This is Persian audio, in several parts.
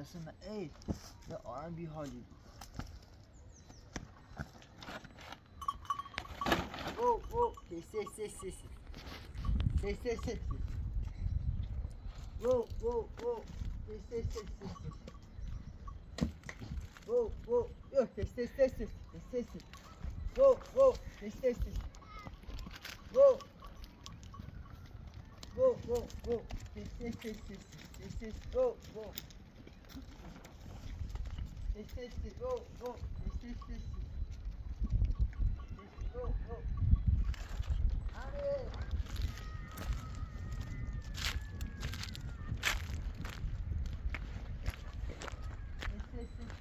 دست من ای به آرم بی حالی بود او سی Whoa, whoa, whoa. Stay. Whoa, whoa. Yo, stay. Whoa, whoa. Stay. Whoa. Whoa, whoa, whoa. Stay. Whoa, whoa. Stay. Whoa, whoa. Stay. Whoa, whoa. Allez. Stay.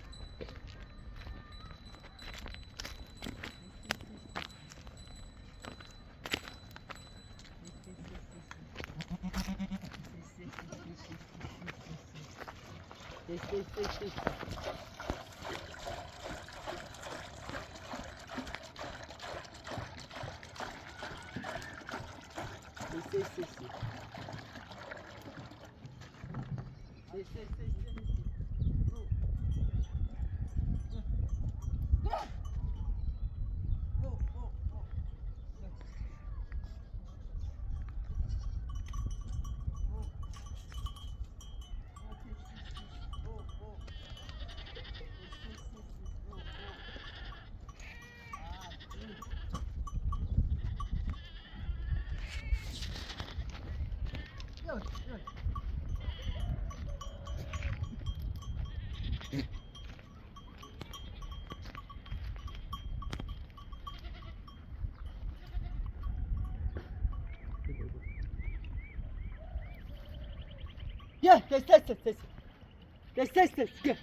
Yeah, test. Yeah.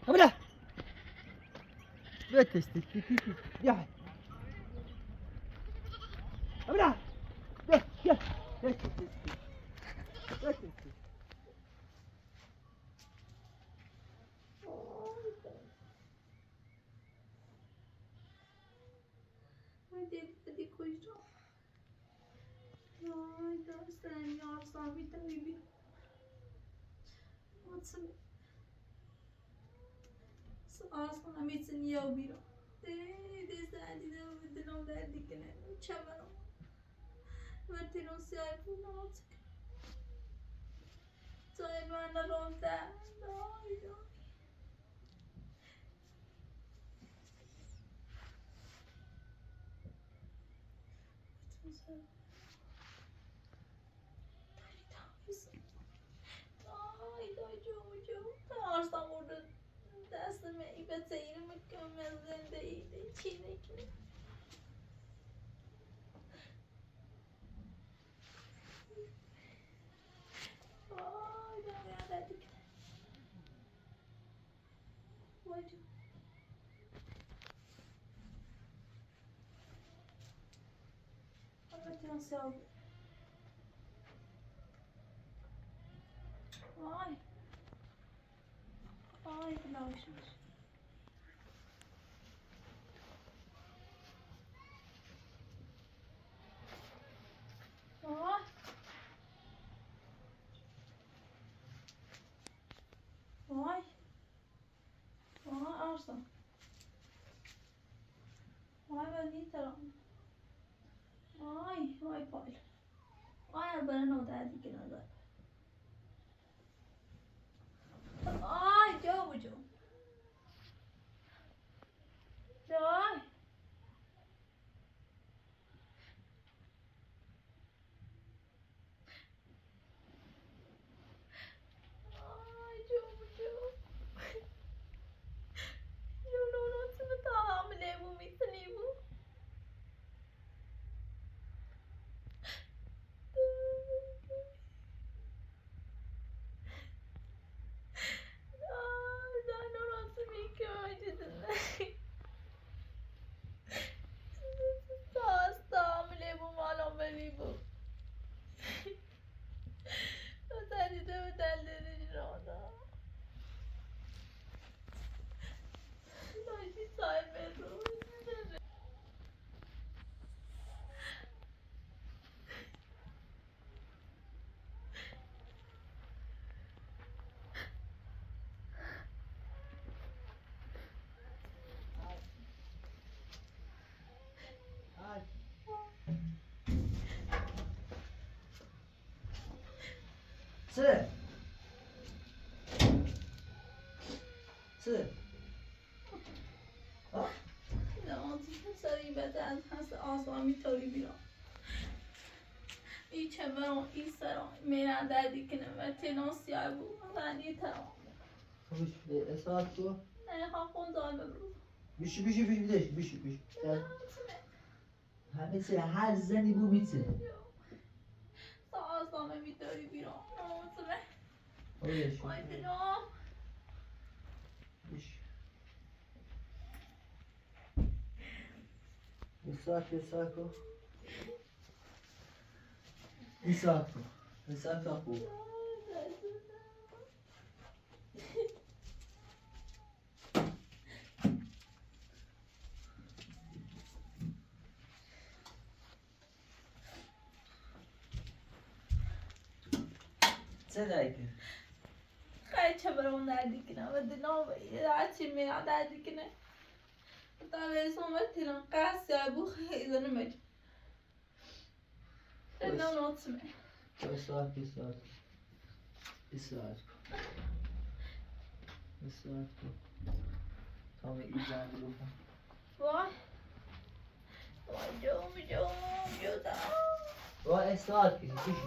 Come on. Test. Yeah. Come on. Yeah. Test. Hadi koyacağım. Hayda sen yarsan bir tane bir atın. Arsan ametsin ya bir. De sen de dinom derdik ne. Çamanım. Vertiron siyah bunu artık. Say bana ronda. Hayda. Arsan orada dersime ipeteğini mükemmelliğindeydi. Çiğnekli. Ay ben verdik. Vay canına. Evet ya sağ ol. Ay. Ay kılavuşmuş. Ay. Ay. Ay Arsan. Ay ben iyi tarafım. Ay payla. Ay bana ne oldu hadi ki ne oldu. Ay çabucum. Ay. Ay çabucum. Yo no sını tahammüle bu mitni bu. Ay چه؟ چه؟ ها؟ سری بده از هست آسمان میتاری بیرون این چمران این سران میرن دردی کنه و تنان سیاه بود زنی تران خمش بده اساعت کو؟ نه خون دار ببرو بیشی بیش همه چه هر زنی بو میتونه تا آسمان میتاری بیرون ناموسمه خودش وای دلم بیش اساعت کو اساعت کو چه دایگه؟ خیلی چمران دردی کنه و دلم هرچی میرن دردی کنه تا برسون و تنان قصد سیاه بود خیلی زنمه تنان ناموسمه اساعت کو تامه ایزن بلو کن وای وای جودم و اساعت کشی بیشی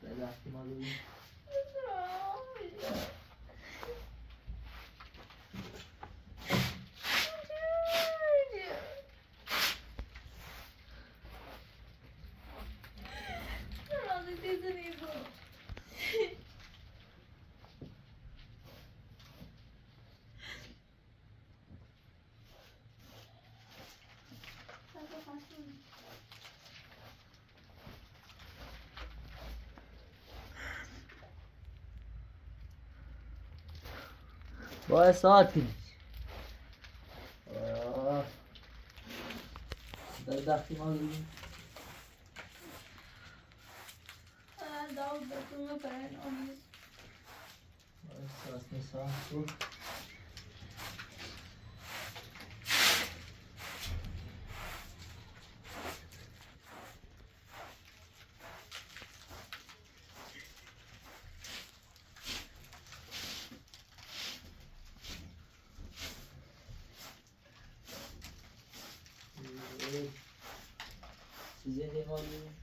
به وقتی ما رو با اساعت کشی به وقتی ما رو داود بتونه برن آمیز اساعت کو چیزی نیمالی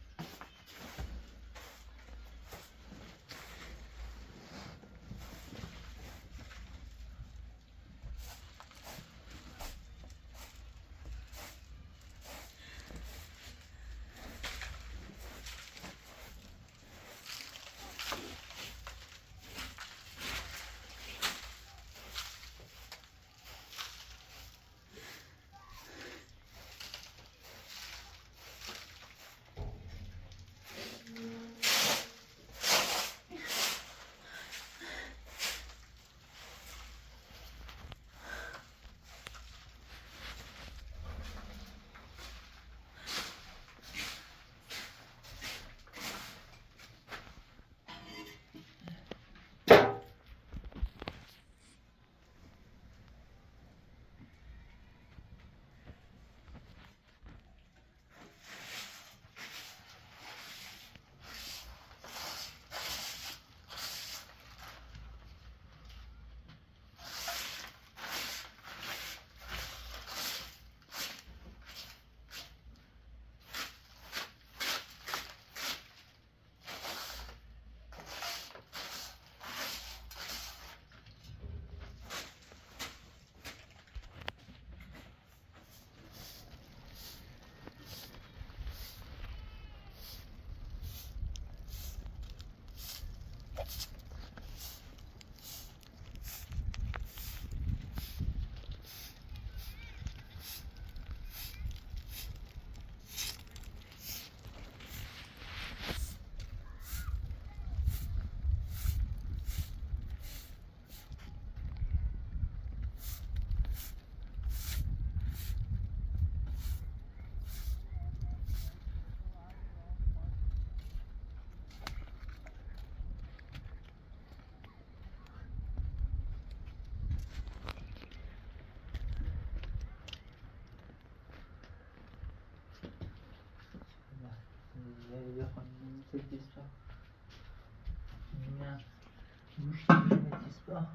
مش نمیتیس با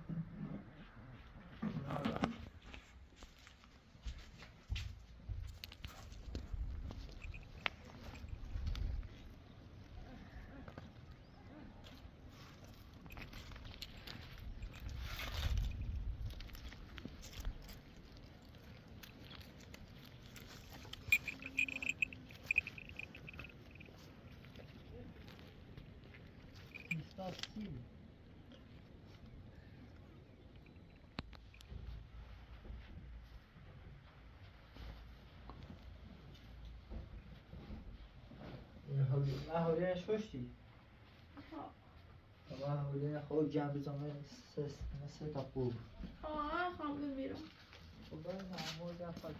ما حوله شوشتی ما حوله خود جنب زمان سه تا خوب خوام بمیرم. خب باید معمول دفعه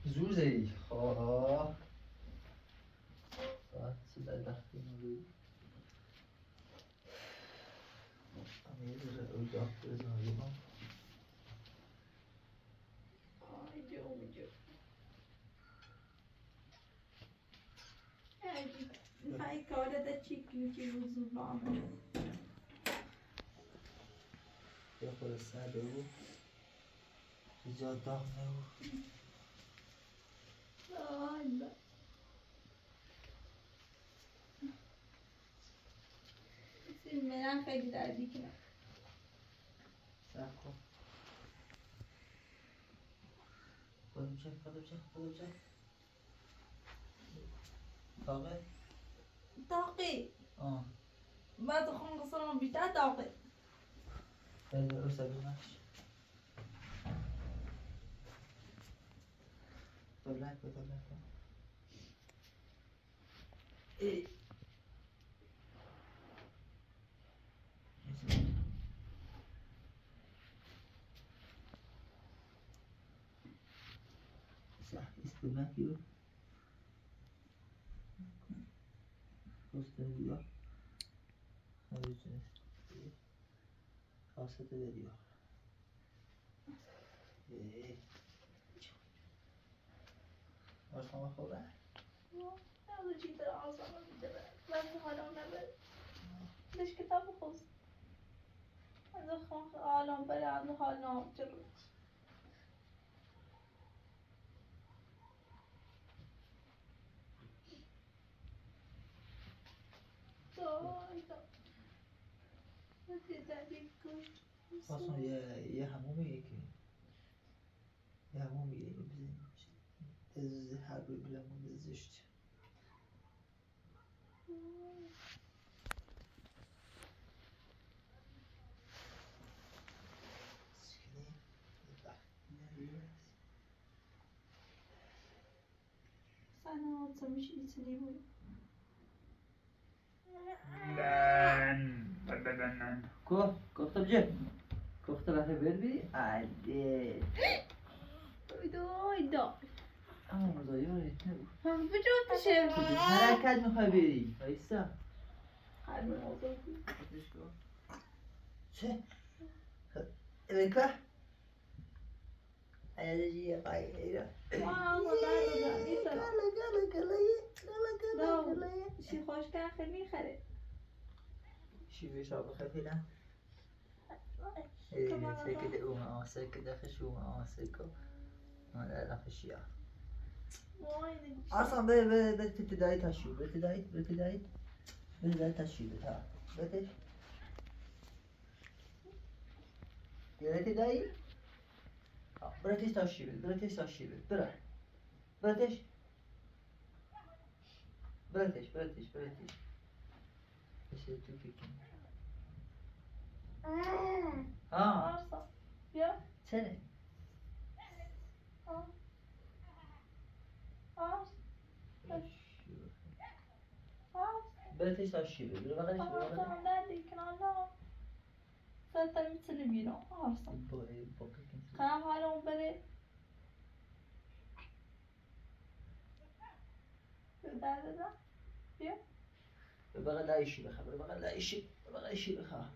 زور زدی خواه باید صدای دختی نبود اما یه ذره اجاق بزنم Fai coda da chiquinho que usa o nome. یه خود سرده بود زیاد داغ نبود Ai, não. Esse menino faz idade que não. سر کن خودم چک داغه؟ طاقي. آه ما تخون قصرهم بيتا طاقي. بله او سبیلش دولت ای صح استماع كده posto video خاصة الفيديو واسمع خوبه هذا جيت العصا ما بدنا بس هذا نبل ليش كتاب خلص هذا خون عالم بلا عنده حال نام جرب اصلا یه همومیه که یه همومیه بزن هر بی بلمون زشت أنا أتسمش يتسليمون كفته بجه كفته بحر بربی عدی ويدا اما مزایاره نبود هم بجوت شيء حرکت میخوای بری ایسا هذا الموضوع چه؟ بکه؟ ایجی قایه شي خوش كان خلني خرب شي بيشرب خفيفة سكت وما سكت خشوم سكو ما لا خشيا اصلا بتداي تشو بتداي تشو بتاع بتش بتداي برتش تشو برتش ايش تفكر عارفة يا سنة برتش تشو صارت مثل بينو عارفة خام حالهم بلي ده يا بغل لا يشي بخا بغل لا يشي بخا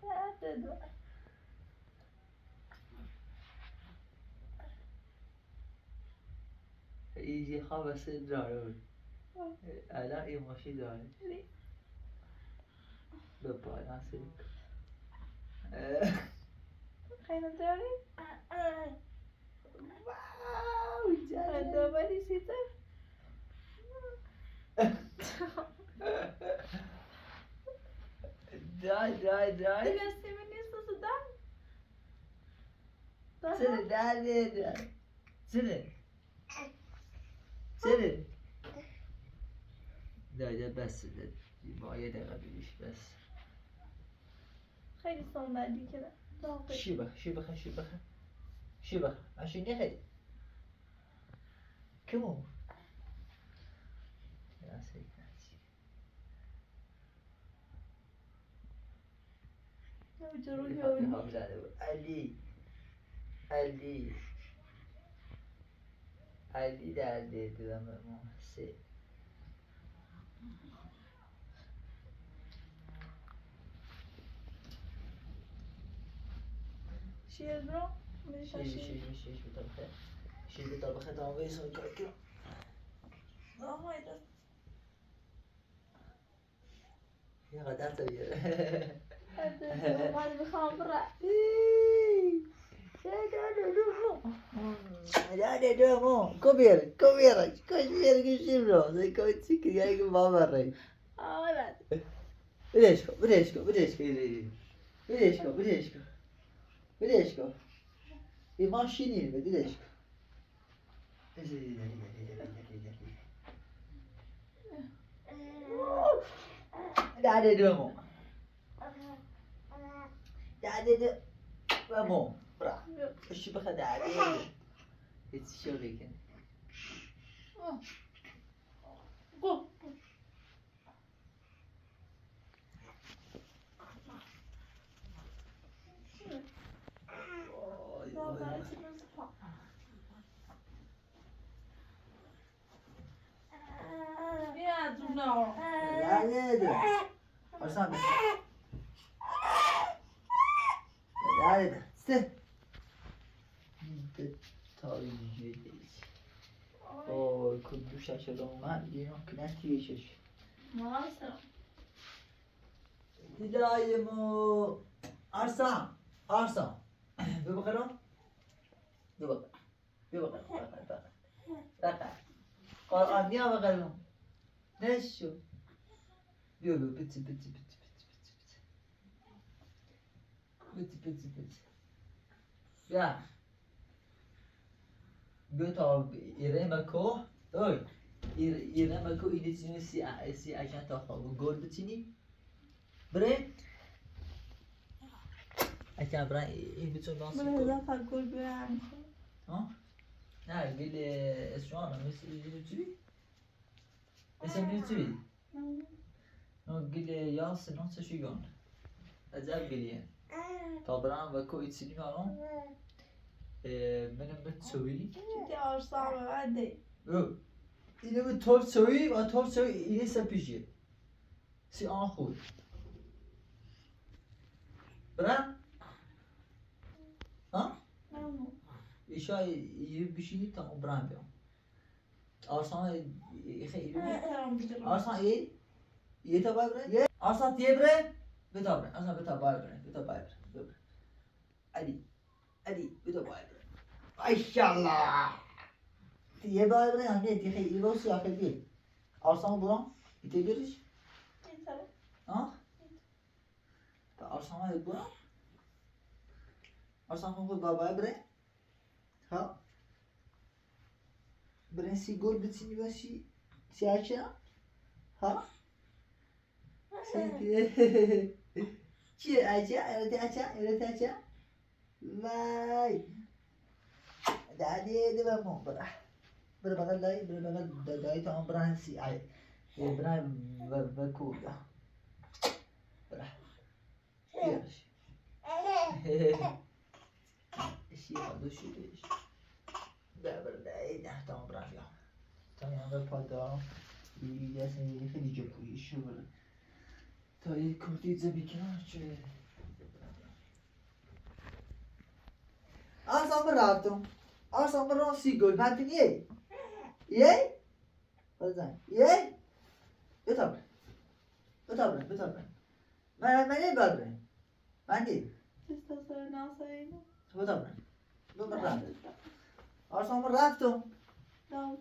يجي خابس الدار الان این ماشین داره به پایان سیک خیلی داری؟ واو جان دوباره سیته؟ دای دیگه سیمه نیست تو دم؟ سنه در سنه دای بس با یه دقیقه بیش بس خیلی سنبدی که شی بخه ماشین نخیلی کمو یا سیک نسی علی درده دلم ما سه شیر برو میشه شیر شیش بطبخه شیش بطبخه دامه سوی کار کنم آهای دست یه قدر تا بیاره من بخوام برم Dale, no, come here, Gishimro, they go to Kiyaga Mama Ray. آره Videshko. I maszini, Videshko. Dale, domo. Dale, vamos. Bra. Eşi baka dale. Yetişiyor lekin. گو بیا جونو Dale. Arslan be. Dale. Ste. Tabii. Oy, kudu şaşırdım ben. Diyorum ki ne diyecek? ماسم Dilayım o. Arslan. Bir bakalım. Bir bak. Bak. Niye bakalım? Ne şu? Yok bitti. Ya. Göt abi İremako. Oy. İremako iletişimi si ajan taxavu. Gol bitini. Bre. Akan bra این بتون دانس من کنه. دفعه گل بیارم ها؟ نه گل اسوانه مثل چی؟ مثل چی؟ نه گل یاس نوتش شیگان. عجب گلیه. تا برام و کوی چیزی میارم. منم بتسوی. چیزی آرسام عادی اینو به تورسوی و تورسوی اینه سپیجی. سی آن خود. برام؟ ها؟ ایشای یه بشینی تا برام بیام. آرسان خیلی. آرسان یه تا بای بره؟ آرسان تیه بره؟ بتا بره. آرسان بتا بای بره. علی بتا بای بره. ماشاءالله. تیه بای بره هم تیه خیلی روسی آخر بیه. آرسان برام؟ ایته بیرش؟ ها؟ تا آرسان های برام؟ آرسان خود بای بره؟ ها؟ برای سی گل بتینی باشی سی آچه ها؟ چیه آچه؟ ایرته آچه؟ وای دادی بمون برای بغل دایی تا هم برای سی آی برای بکول برای بیارش اشی دو بیش برای ده تا هم برای بیام تا یه هم پادا یه خیلی جپویی شو برای تا یه کردی زبی کنار چه آرسان رفتم سی گل پنتی نیه بزن یه بتابره بتابره من ببره من دی تستوسترون ناساییده. بتابره دوباره رفت آرسان رفتم داوت.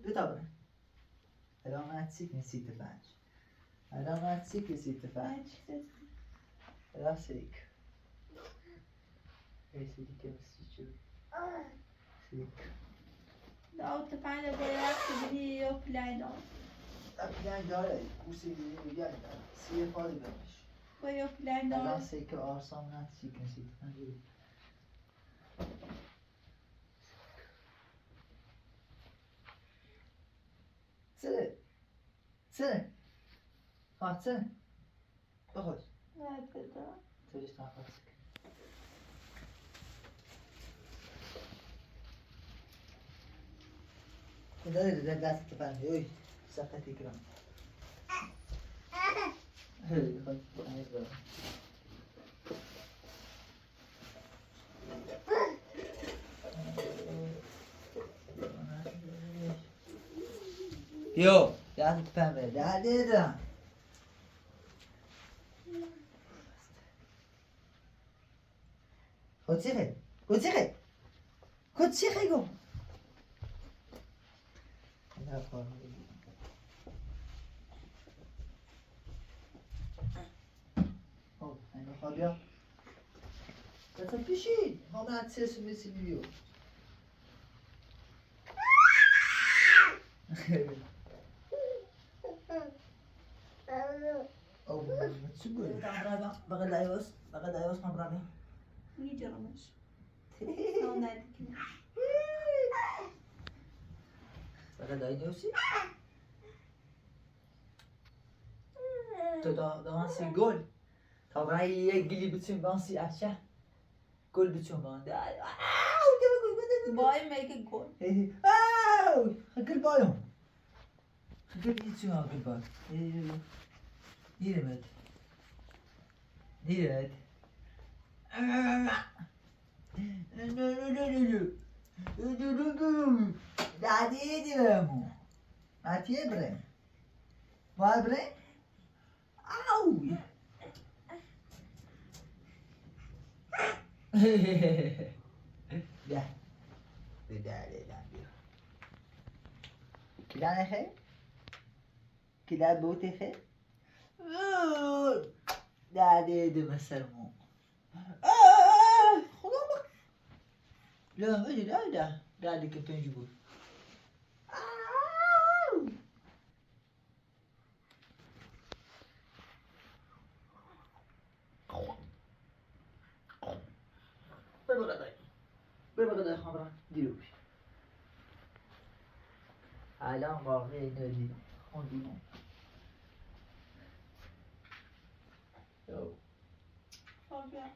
بتابره علامت سیکن سیت پنج علامت سیکن سیت پنج راسیک راسیک مسیچو سیک داوت پنج باید بگی یا پلایدان. اپیان داره کوسی دیگر داره سی فاضی بمش با یا پلایدان. راسیک آرسان نت سیکن سیت پنج سنه ها سنه بخوش نه بده. توجیش نفرس کن ده دست تفنده اوی سقطی کرم هی خود تنید دارم یو دست تفنده ده دیدم کوچیخه گو نه کار خب اینو خواب بیا بتا پیشید ما من سرسو میسی بیو او چی گوی بقید لایواس ما برابی میجرمش. نه ندیکنه. بقید لایواسی تو دانسی گل تا برای یک گلی بتون بانسی اچه گل بتون بانده Boy make a goal. گل بایم گل بیتون ها گل بایم دیرمد دیدیمو ماتیه بریم وای بریم آو ده کلا نخیر کلا بوتی خیر دیدیم سرمو خدا بخ لا مجي لا دي كنت نجيبه ببقى خبرة ديروش الان واقعی ندیدم خوندیم Fabia.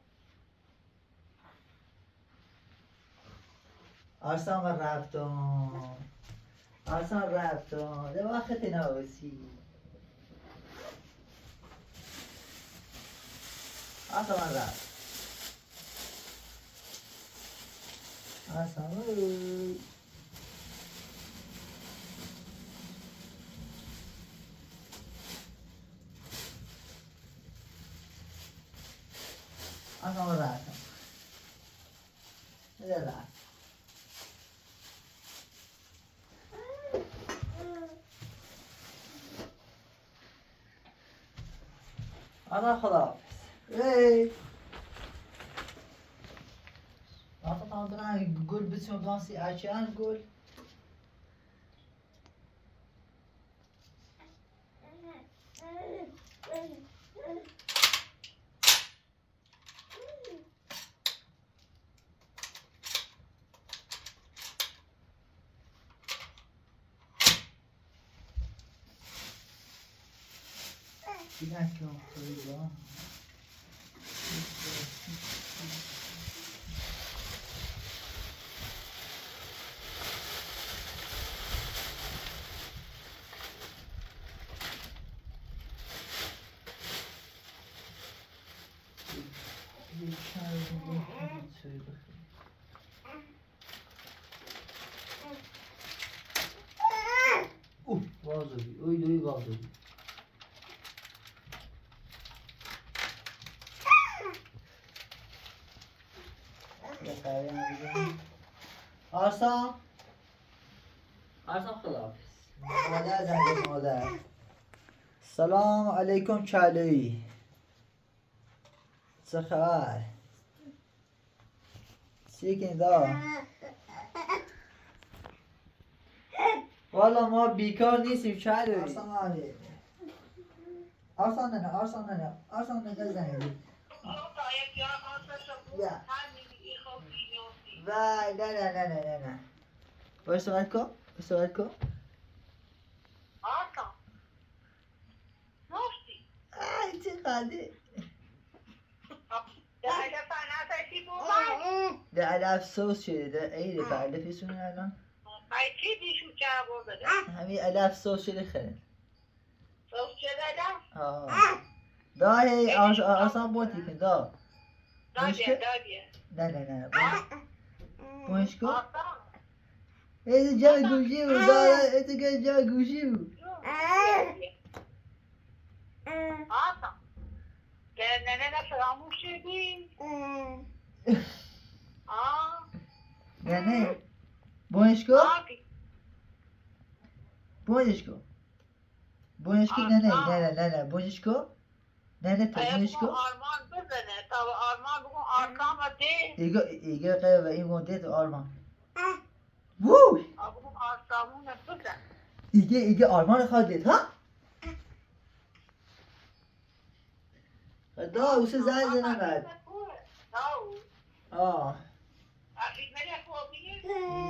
آرسان رفتم ده وقت نوسی آرسان رفت آرسان رفتم ده رفت أنا خلاص إيه ما تطلع قول بسم بلانسي عشان قول Bien que on peut voir. بازو آرسان آرسان خداحافظ مادر زنگ مادر سلام علیکم چالوی چه خبر چی کنید والا ما بیکار نیستیم چالوی آرسان آره آرسان نه آرسان نه زنگ بیا وای نه باید صحبت کن ای چه خنده ده علف سوس شده ده ایره به علفیشونه الان همین علف سوس شده خیلی دا هی آسان بوتی کن دا نه بونش کن ایده جا گوشی بود داره ایده که جا گوشی بود نه بونش کن بونش کن نه بونش کن نه تو بونش کن ایگه قیبه این مونده تو آرمان ووی ایگه آرمان خواهد دید ها دا اوسه زنگ نمد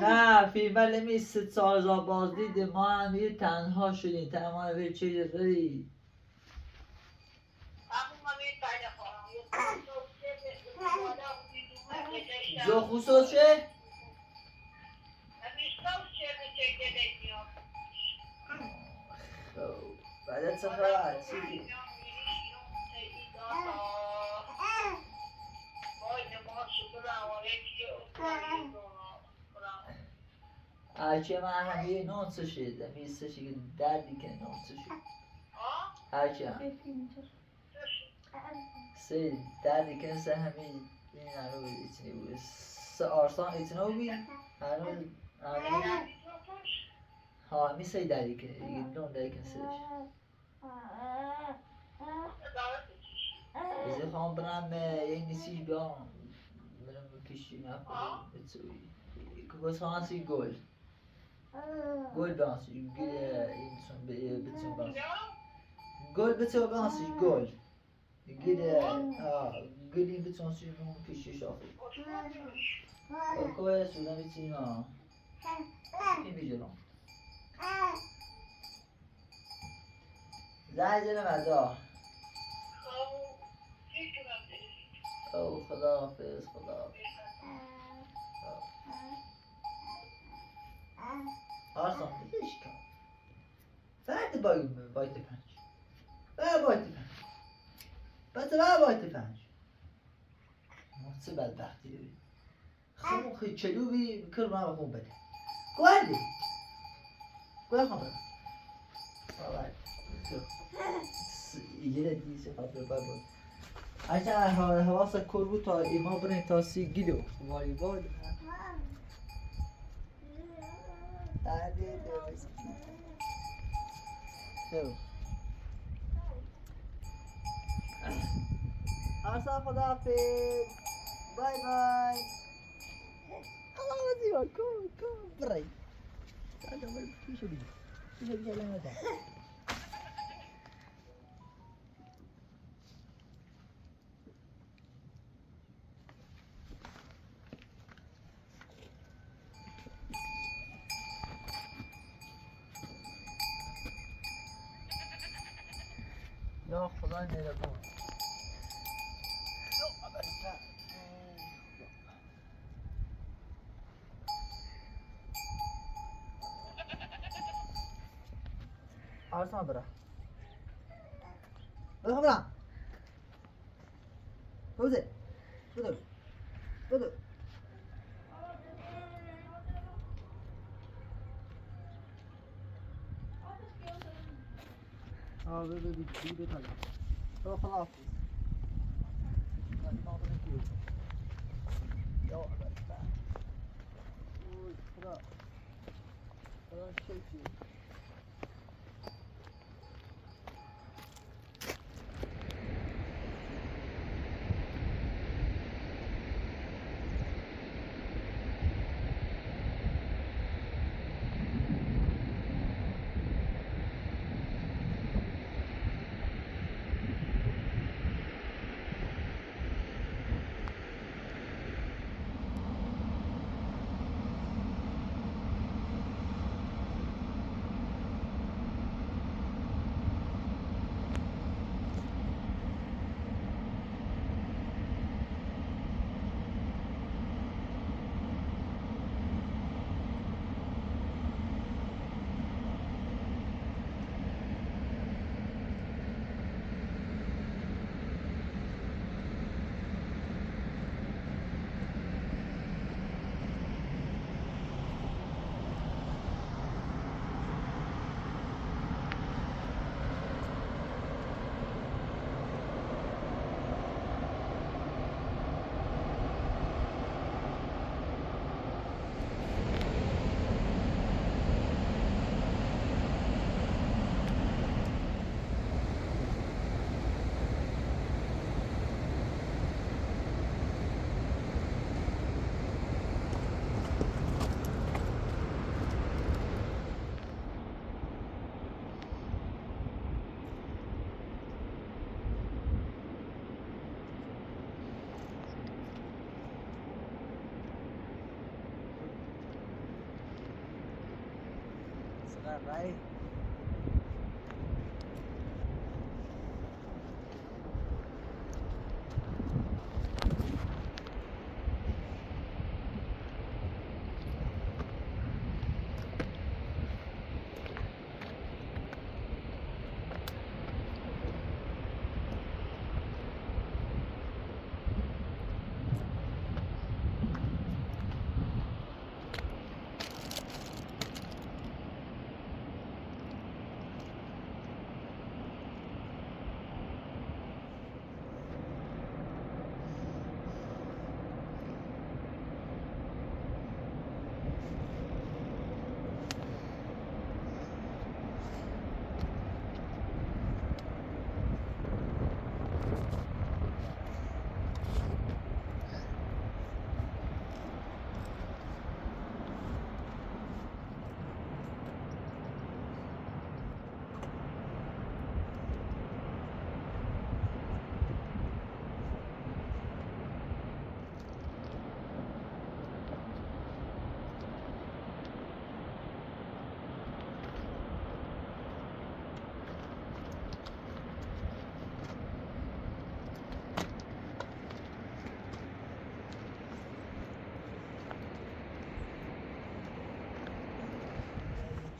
نه فیلم نمی 3 سال باز دیده ما هم یه تنها شدیم تمام به چیز داری جو خصوص شه بعد چه خبر چی هرچی من همه نانسو شده میسته که دردی که نانسو شد هرچی هم سه دردی که سه همه این هنو ایتنی بود سه آرسان ایتنو بی هنو ها همی سه دردی که نون دردی که سهش بزی خواهم برم یه نیسیش بیام برم کشی نکنم بتوی که بس خواهم سی گل بانسی گل این سون بتون بانسی گل بتون بانسی گل گلی بتون سی نون کشی شافی کوه سودم بیتیم ها این بیجرم زنجر مدا او خداحافظ آرسان بیش کن بعد بایت پنج بایت پنج چه بدبختی داری خمون خیلی چلو بی بکر من بخون بده گوهردی گوهر خواهم برم یه دیسه خاطر بود اگر حواس کل بود تا ایما برین تا 30 گیلو والیبال آرسان خداحافظ بای الله وزیبا کن برای پیشو بیشه لنگه یا خدا نگهدار آرسان برا بدو آره دیگه بتایم تو خلاص یا اوی خدا خدا شکری Right.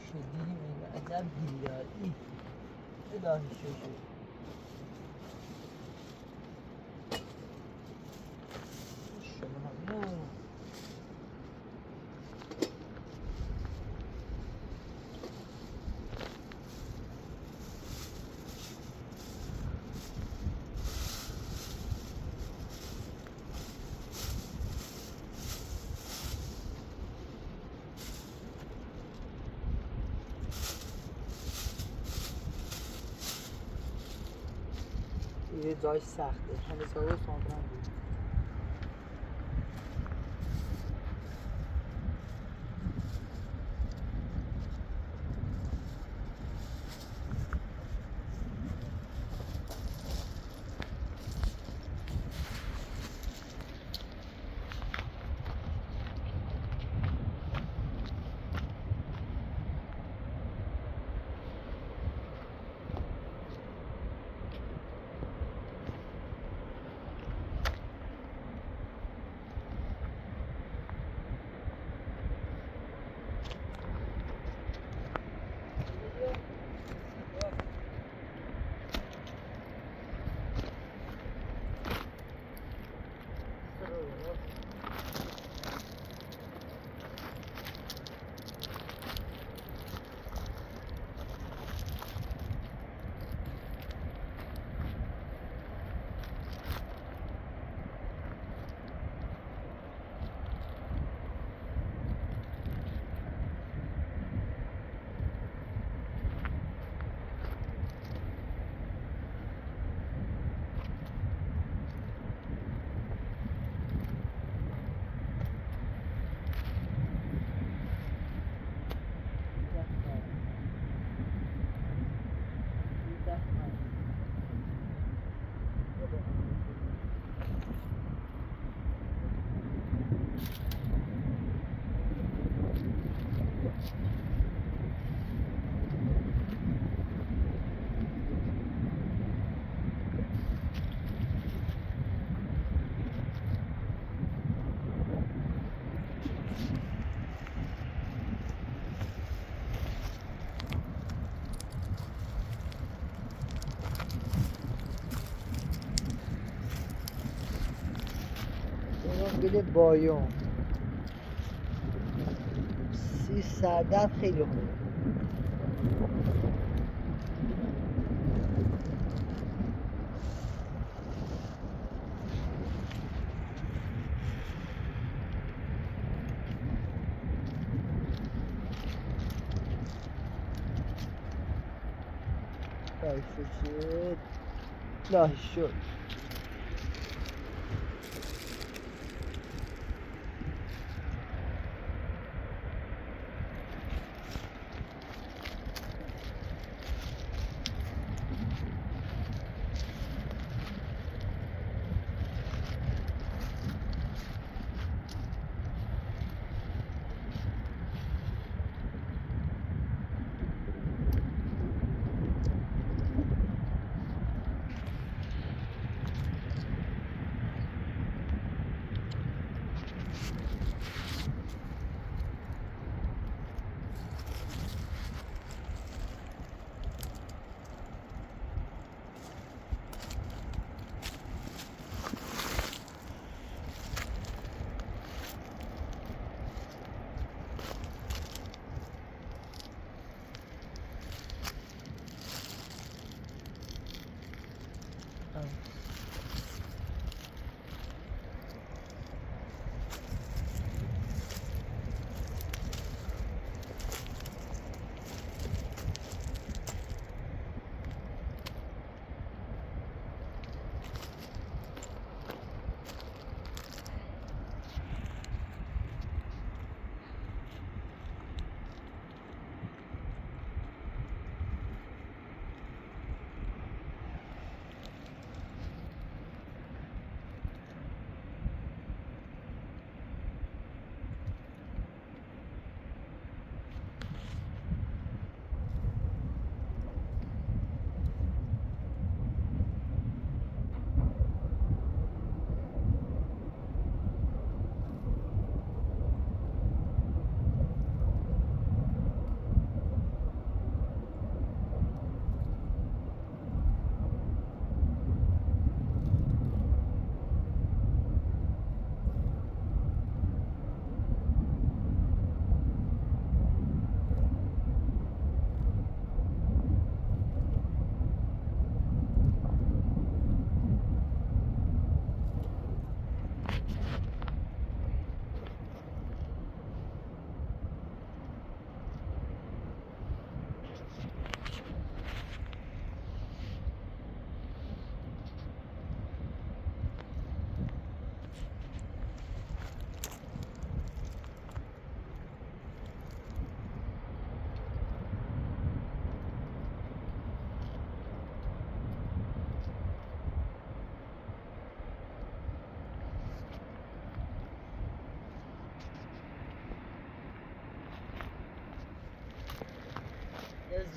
شديد عجب بالله إلهي شوشو یه جایش سخته همه سایه سانتران بود دل بایوم. سی سردرد خیلی خوبه. شد لاهی شد.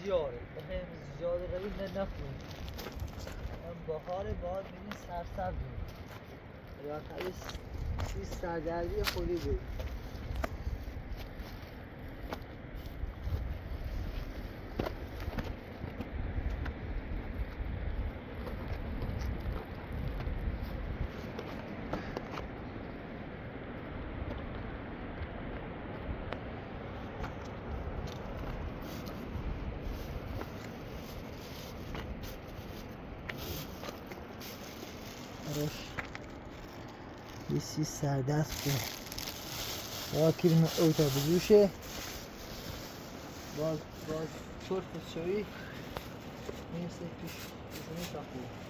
زیاده بخیم زیاده قوی نخون بخار باید بینید سرسبز بود یا خیلی سی سردردی خوری بود. یه سی سردست بود با کریم اوتا بزوشه باز طرف شوی میرسه پیش بزنی تا خوب.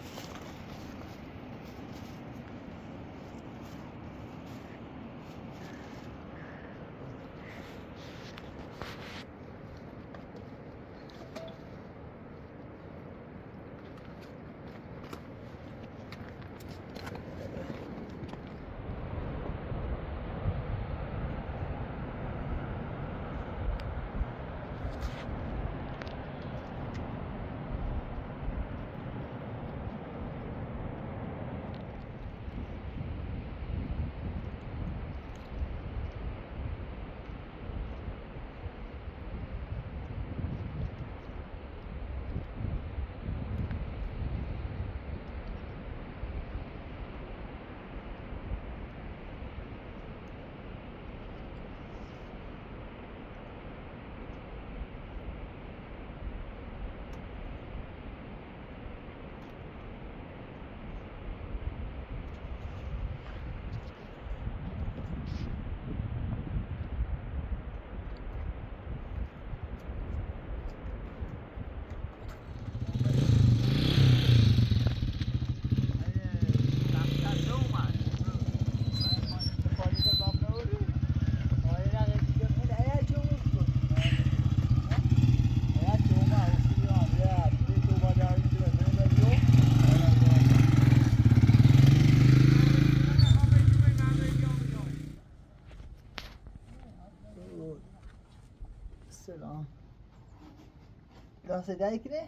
صدای کنه؟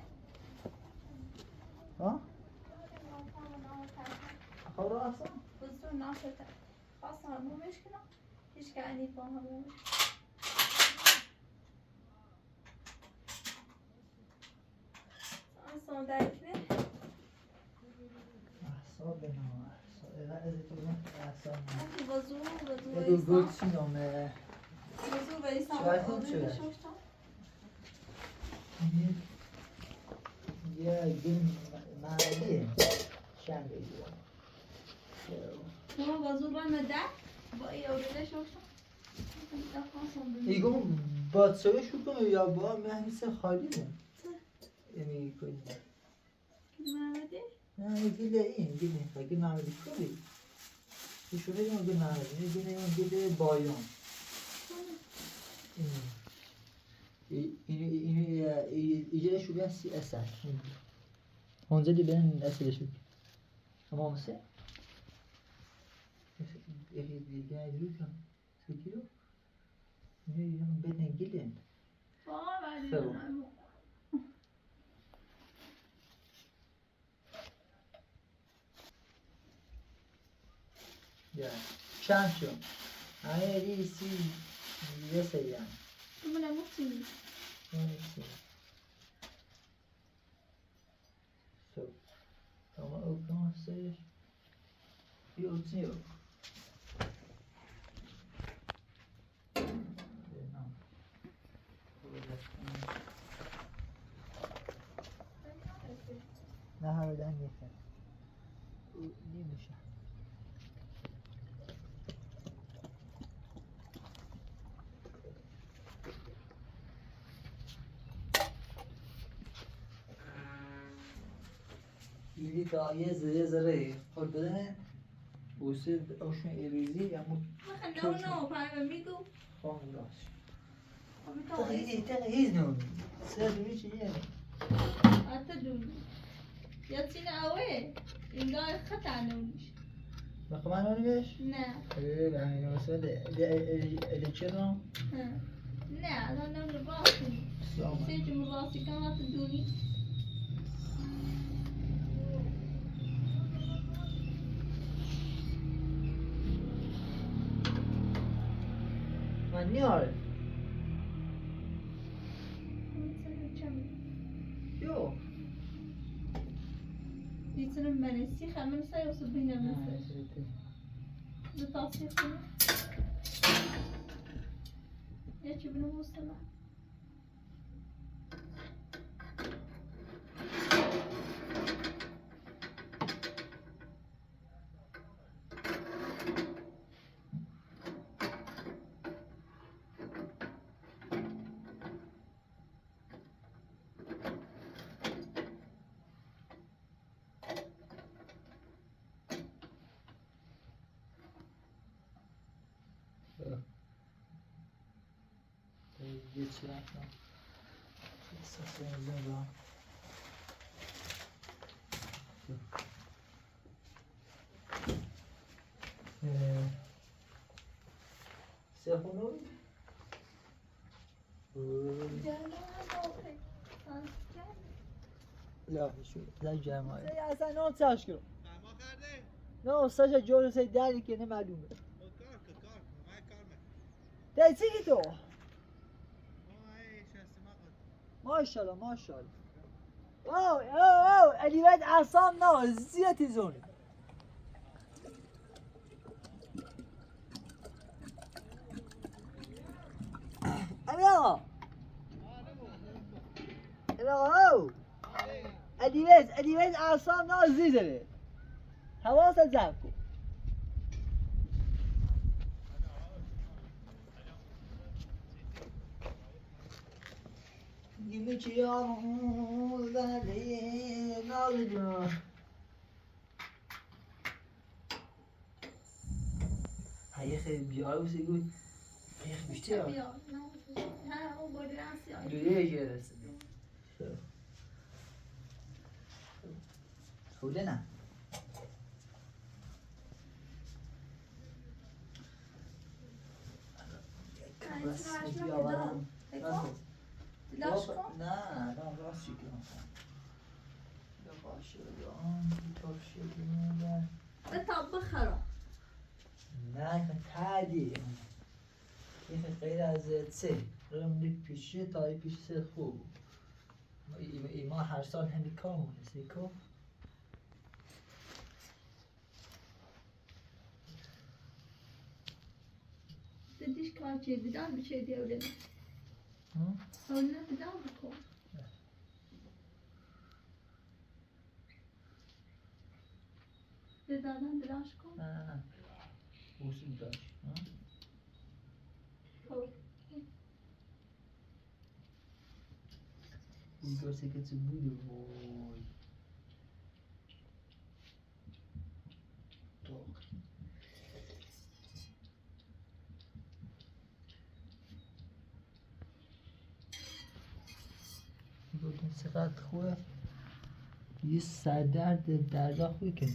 ها؟ خورا اصلا؟ بزرگ نافته خواست همومش کنم هیچ که اینی با همومش اصلا درکنه احساب بنا احساب اکی بزرگ یه دو گل چی نامه بزرگ ایسان شاید هم شده. یه گل معنیه شنگ ایدو ما بزرگ مده با ای اولیده شوشتم ایگون بادشاهی شو کنه یا با مهمیس خالی نه یعنی کنی محمدی؟ نه گل این گل گل محمدی کنی ایشونه یه گل محمدی گل بایان اینو ایجا شو بیان سی اثر اونجا دی بیان اثر شو اما مثل یه دیگه ایدرو کن سکی رو اینو بیان گلین خب یا چند شو همه دی سی یه سریان من مطمئن So, ama okumazsa bir olsun yok. Ne harbiden yeter. Neymiş ya? İyi daha yeze zare. Orada بوسه آشون ایریزی یا مو نه پایه میگو خاموش میتونم هیز نونی سه دونی چی یعنی حتی دونی یا چین اوه اینگاه خطا نونیش بخواه من نونی بش؟ نه همین مثلا الیچه رو نه الان نون راستی سه جمع راستی کن حتی دونی من نیاره یو دیتونم منی سیخه من سایوسو بینم نسش دو تاسیخ کنم یا چی بینم مستمع geçiyorlar. Seslerimize devam. Sehunu لا شو لا جماعة زي اصلا نو تشكر نو سجا جورو سي داري كده معلومه ده تيجي تو ما شاء الله ما شاء الله واو واو اللي بعد عصام نو زيت زون أميرة أميرة اللي بعد عصام نو زيت حواس زعفو Gibi çiğamı verdiğin alıcı Hayır bir ay olsa gül Hayır bir şey yok Ha o böyle nasıl Düğüye gelirsin Söyle بس لاش کن؟ نه راست فاشلان ترشي بمولا بطبخ خراب نه تعدی یه غیر از سه رملی پیشه تای پیش سه خوب ما هر سال همی کامونه سیکو دیدیش کار چه دیدم بچه دیوله اولین دیدم بکن دیدادن دیداش کن نه اصول داشت خب این گرسه که چه بوده وای داغ بودن چقدر خوبه یه سردرد درجا خوبی که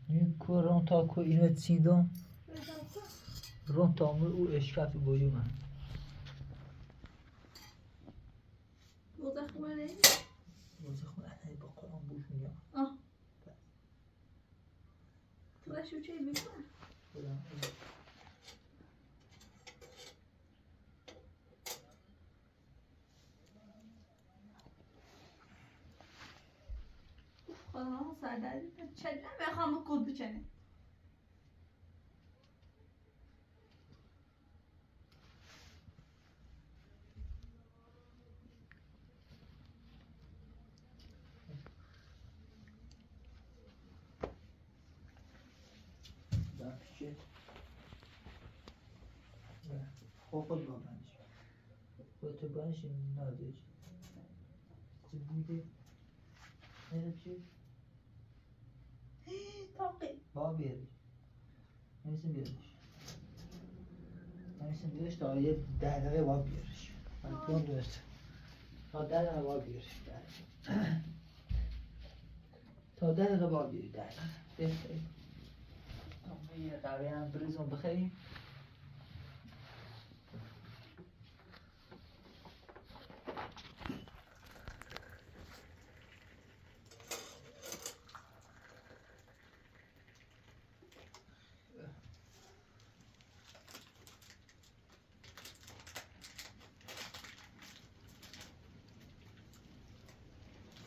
این کو رون تا کو اینو چیدم رون تا او اشکاف بوجو من وضع خوبه نیست روزه خود احنه با قرآن بوش میاد آه ترشو چه بیکنه خودم خدا سردردی چه نمیخوام کود بچنه در پیشه خود با بنش خود تو بنش نازش چه بوده نزد چی؟ تاقی با بیارش نمیسیم بیارش نمیسیم بیارش تا یه 10 دقیقه با بیارش من تو درست تا 10 دقیقه با بیارش تا 10 دقیقه با بیارش 10 دقیقه بهتره تا یه قوی هم بریزم بخیریم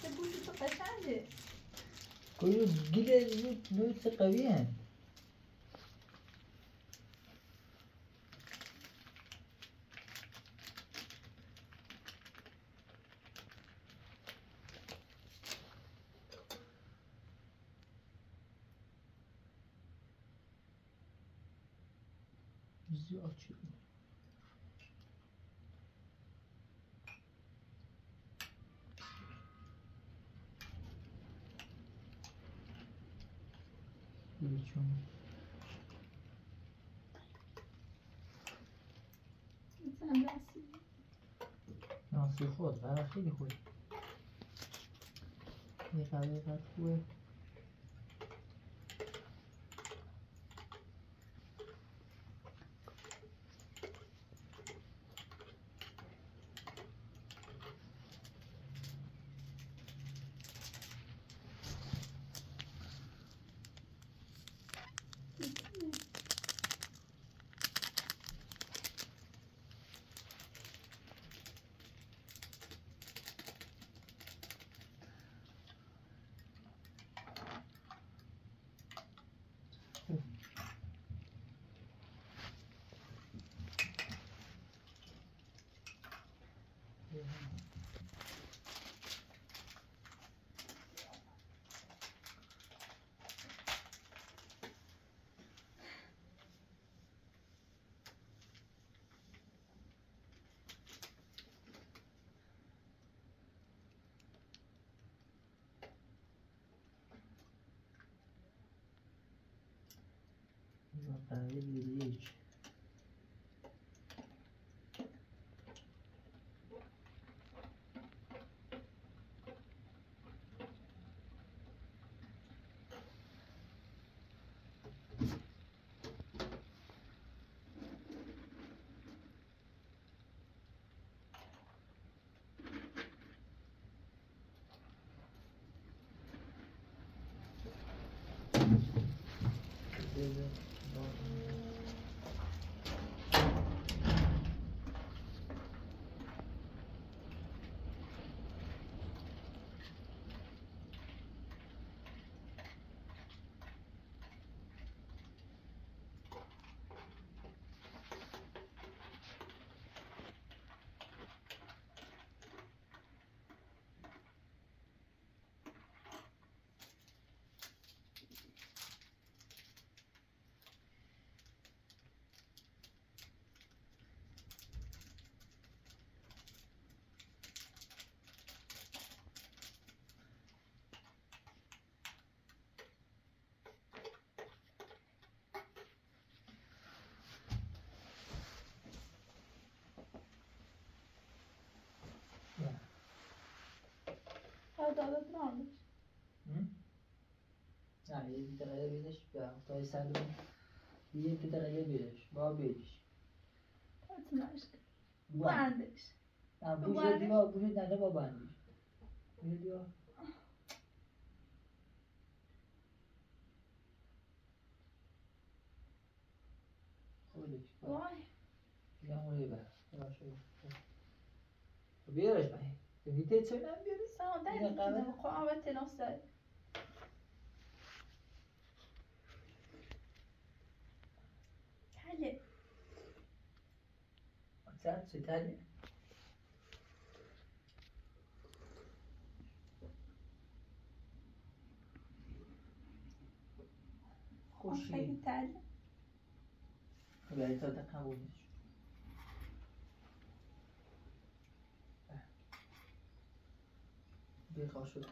چه بوشی تو قشنگه کوئی گیله نوت قوی هن زیاد شد چون مثلا بسی ناسی خود برای خیلی خوب یه قوی قد خوبه قوی دیگه Adalet varmış. Yani 7 tane birleş ya. Tabii sen de 7 tane birleş. Bana birleş. Atın aşkım. Bu. Varmış. Ya Bu bu var. şey diyor, bu şey nerede babaanne? Ne diyor? Öyle işte. Vay. Ya oraya ver. Yavaş yavaş. Bir yarış bakayım. Bir de söylem bir. Sana Bir dedim dakika ki abi. de kuvveti nasıl? Hadi. Sen süt hadi. Hoş Hoşa iyi. giderdi. Böyle tadı kavurmuş. Bir kaşık.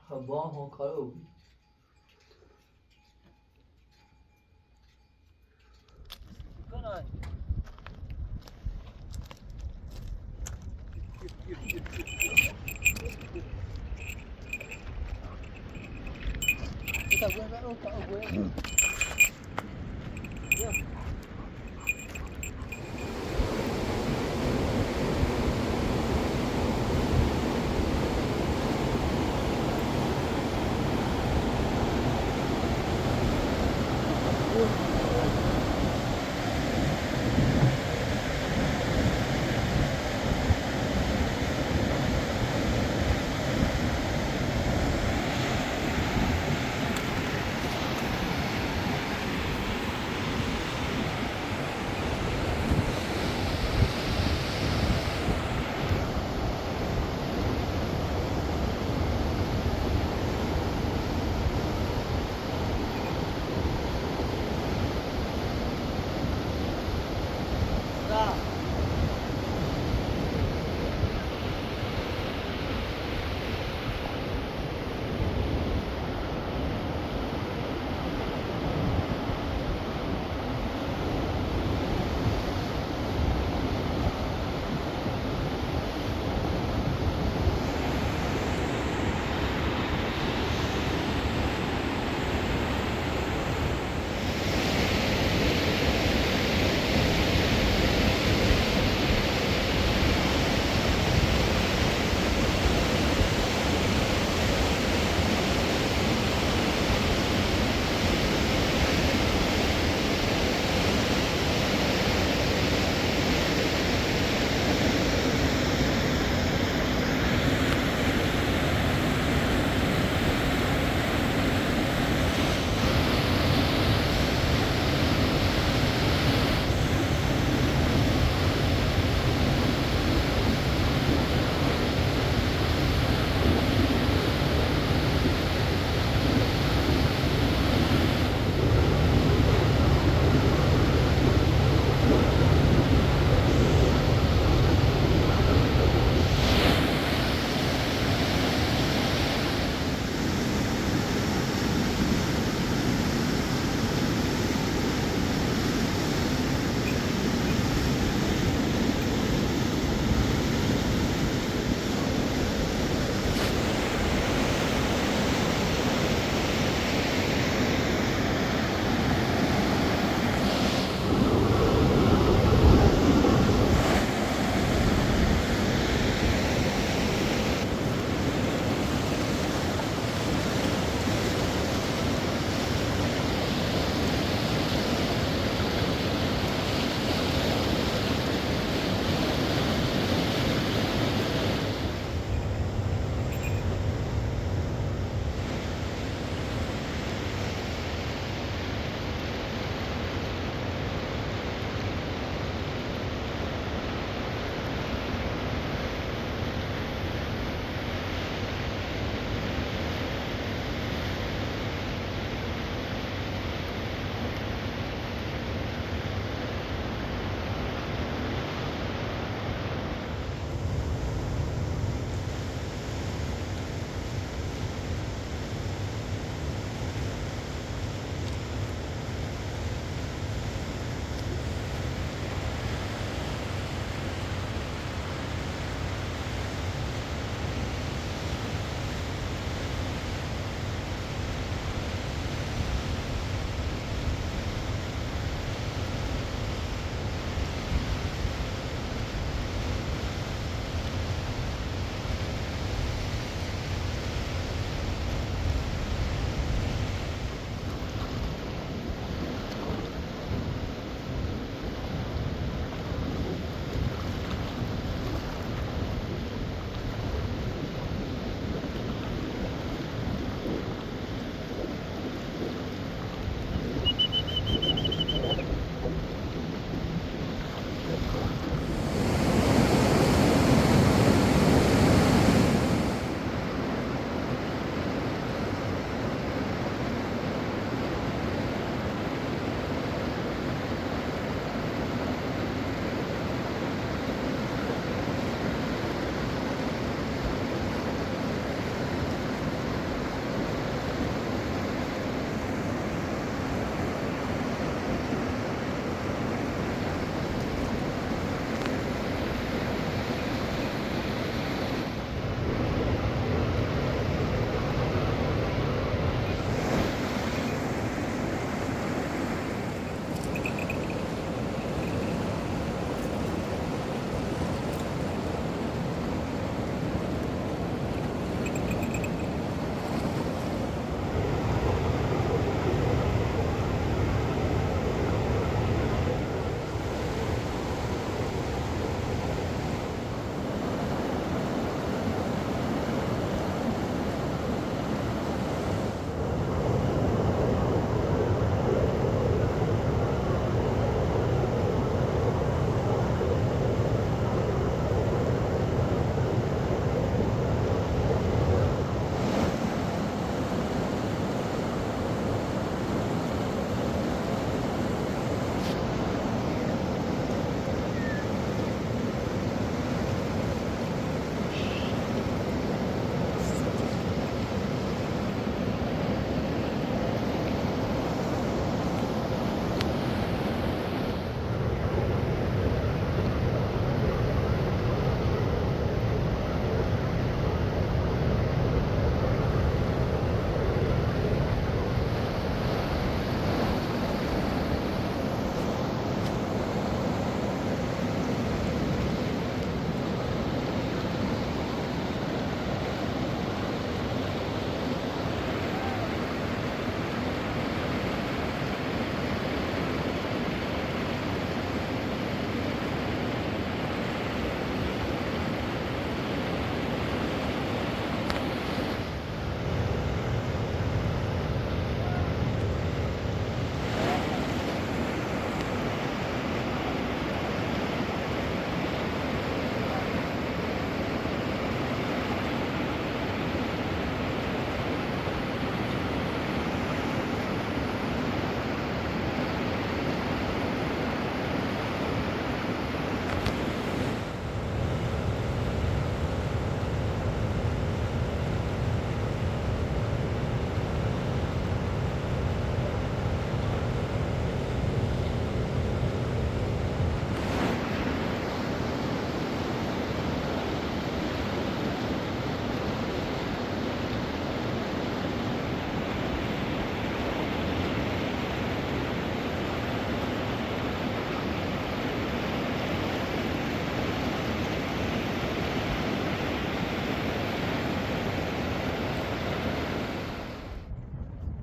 Sabah o karo. Kanay. Kita buat apa? Tak buat. Ya.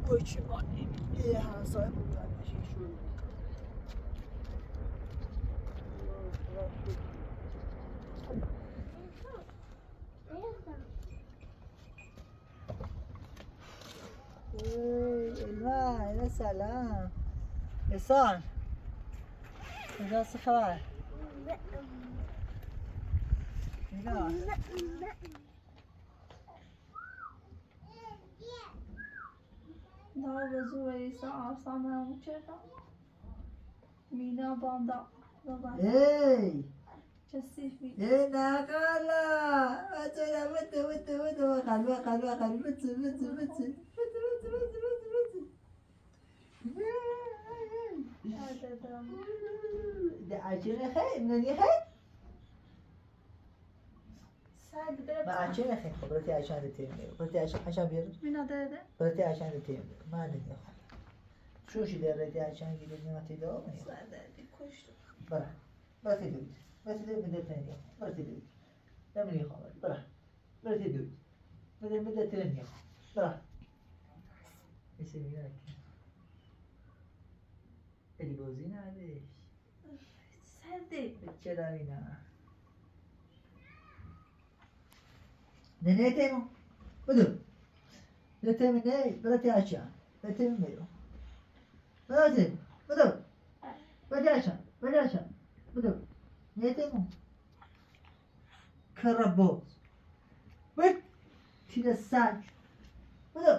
کوچمانی یه همسایه بود برش شروع ایلمه سلام احسان اینجا چه خبر؟ اینا Daha da zuvarıysa arsamdan uçarım. Mina banda. Baba. ای Kesif mi? ای نقالا بچه بده بده بده بخل بخل بخل بچه بچه بچه بده بده بده بده بده Nerede dedim? ده عجله خیلی منی خیلی Sen de ما عجله خیلی خب برای عشان ده تیم میرم برای عشان بیارم Mina dede. برای عشان ده تیم میرم ما نمیخوام شوشی در رای عشان گیریم نمتی دو میخوام Sen de koştum. برای برای دوید برای دوید بده تنیا برای دوید نمیخوام برای دوید بده تنیا برای میشه میاد علی بازی ندش Sen de. چرا اینا نه تیمو بدو نه تیمو نه برای عشان نه تیمو میرم برای بدو برای عشان بدو نه تیمو کربوز بد تیر سگ بدو